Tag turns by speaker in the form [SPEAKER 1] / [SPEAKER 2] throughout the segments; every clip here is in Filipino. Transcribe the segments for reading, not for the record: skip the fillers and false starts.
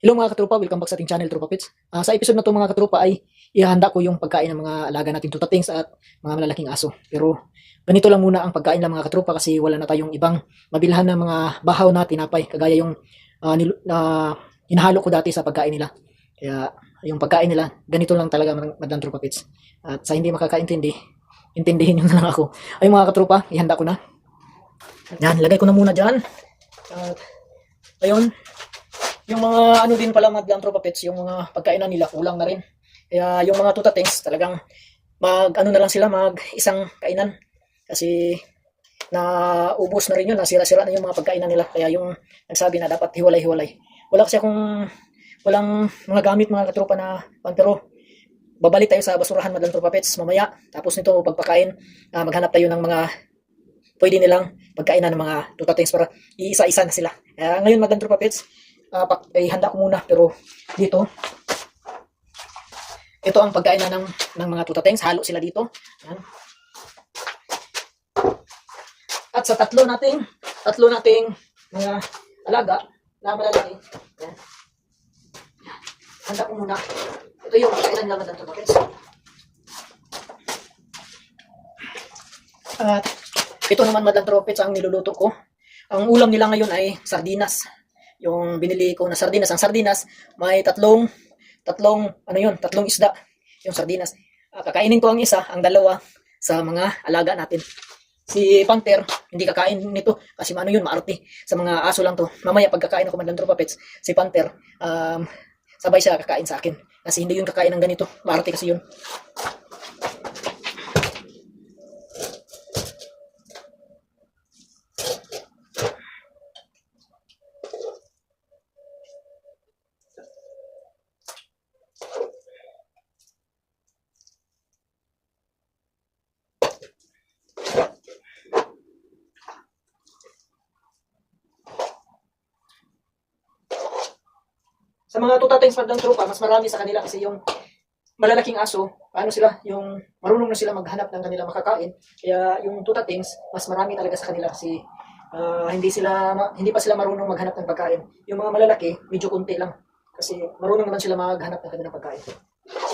[SPEAKER 1] Hello mga katropa, welcome back sa ating channel, Tropa Pets. Sa episode na to mga katropa ay ihahanda ko yung pagkain ng mga alaga nating tutatings at mga malalaking aso. Pero ganito lang muna ang pagkain ng mga katropa kasi wala na tayong ibang mabilhan ng mga bahaw na tinapay kagaya yung hinahalo ko dati sa pagkain nila. Kaya yung pagkain nila, ganito lang talaga madlang Tropa Pets. At sa hindi makakaintindi, intindihin nyo na lang ako. Ay mga katropa, ihanda ko na. Yan, lagay ko na muna dyan. At ayun, yung mga ano din pala madlang Tropa Pets, yung mga pagkainan nila kulang na rin. Kaya yung mga tutatings talagang mag ano na lang sila, mag isang kainan. Kasi naubos na rin yun, nasira-sira na yung mga pagkainan nila. Kaya yung nagsabi na dapat hiwalay-hiwalay. Wala kasi akong walang mga gamit mga katropa na pero babalik tayo sa basurahan madlang Tropa Pets mamaya. Tapos nito pagpakain, maghanap tayo ng mga pwede nilang pagkainan ng mga tutatings para iisa-isa na sila. Kaya ngayon madlang Tropa Pets, ay handa ko muna, pero dito ito ang pagkainan ng mga tutatings, halo sila dito. Yan. At sa tatlo nating mga alaga na malalaki, yan. Handa ko muna, ito yung pagkainan nila ng tutatings. At ito naman madlang Tropa Pets ang niluluto ko. Ang ulam nila ngayon ay sardinas. Yung binili ko na sardinas, ang sardinas may tatlong isda, yung sardinas. Kakainin ko ang isa, ang dalawa sa mga alaga natin. Si Panther, hindi kakain nito kasi ano yun, maarte. Sa mga aso lang to. Mamaya pagkakain ako madlang Tropa Pets, si Panther, sabay siya kakain sa akin. Kasi hindi yun kakain ng ganito, maarte kasi yun. Sa mga tutatings madlang tropa, mas marami sa kanila kasi yung malalaking aso, ano sila, yung marunong na sila maghanap ng kanilang makakain. Kaya yung tutatings, mas marami talaga sa kanila kasi hindi pa sila marunong maghanap ng pagkain. Yung mga malalaki, medyo kunti lang kasi marunong naman sila maghanap ng kanilang pagkain.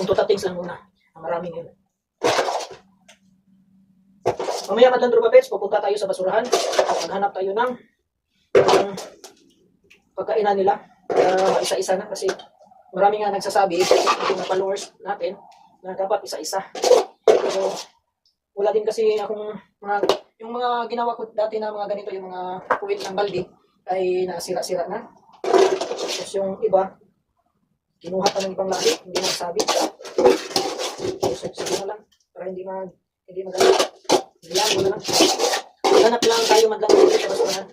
[SPEAKER 1] Yung tutatings lang muna, marami ngayon. Mamaya madlang Tropa Pets, pupunta tayo sa basurahan at maghanap tayo ng pagkainan nila. Isa-isa na kasi marami nga nagsasabi yung mga followers natin na dapat isa-isa. Pero wala din kasi akong yung mga ginawa ko dati na mga ganito, yung mga puwit ng balde ay nasira-sira na. Tapos yung iba, kinuha pa ng ibang lahi, hindi nagsabi. Sige na lang, para hindi magalit. Ilan mo na lang. Hanap lang tayo madlang sa basurahan.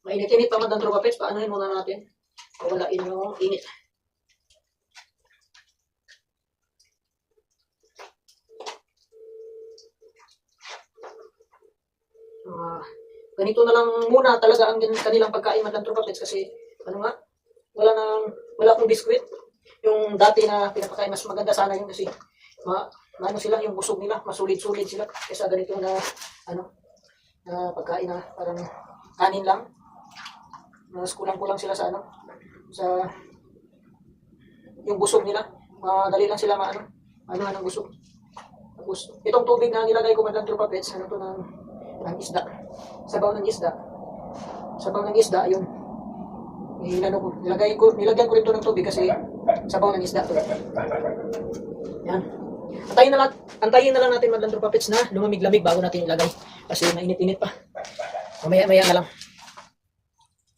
[SPEAKER 1] Mainit-init pa madlang Tropa Pets, paanohin muna natin. Walain yung init. Ganito na lang muna talaga ang kanilang pagkain madlang Tropa Pets kasi wala akong biskwit. Yung dati na pinapakain, mas maganda sana yun kasi ano sila, yung busog nila, masulit-sulit sila kaysa ganito na pagkain na parang kanin lang. Mas kulang-kulang sila sa yung busog nila. Madali lang sila ng busog. Tapos itong tubig na nilagay ko madlang Tropa Pets, ng isda. Sabaw ng isda yung nilagyan ko rito ng tubig kasi sabaw ng isda to. Yan. Antayin na lang natin madlang Tropa Pets na lumamig-lamig bago natin ilagay kasi mainit-init pa. Mamaya na lang.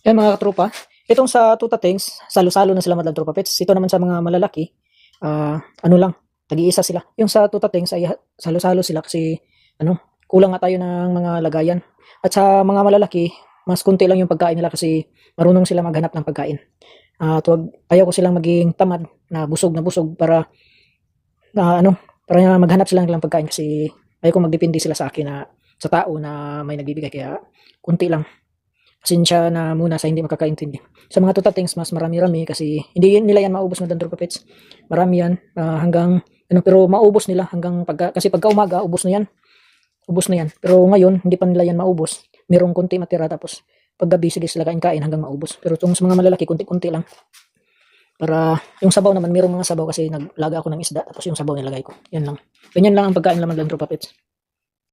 [SPEAKER 1] Yan mga katropa, itong sa tutatings, salo-salo na sila madlang Tropa Pets. Ito naman sa mga malalaki, tag-iisa sila. Yung sa tutatings ay salo-salo sila kasi kulang nga tayo ng mga lagayan. At sa mga malalaki, mas kunti lang yung pagkain nila kasi marunong sila maghanap ng pagkain. At ayaw ko silang maging tamad na busog para para maghanap sila ng pagkain kasi ayaw ko magdepende sila sa akin na sa tao na may nagbibigay kaya kunti lang. Pasensya na muna sa hindi makakaintindi. Sa mga tutatings mas marami-rami kasi hindi nila yan maubos Madam Tropapets. Marami yan hanggang pero maubos nila hanggang kasi pagka umaga ubos na yan. Ubos na yan. Pero ngayon hindi pa nila yan maubos. Merong konti matira tapos paggabi sige sila kain-kain hanggang maubos. Pero itong sa mga malalaki kunti-kunti lang. Para yung sabaw naman, merong mga sabaw kasi naglaga ako ng isda tapos yung sabaw nilagay ko. Yan lang. Ganyan lang ang pagkain lang Madam Tropapets.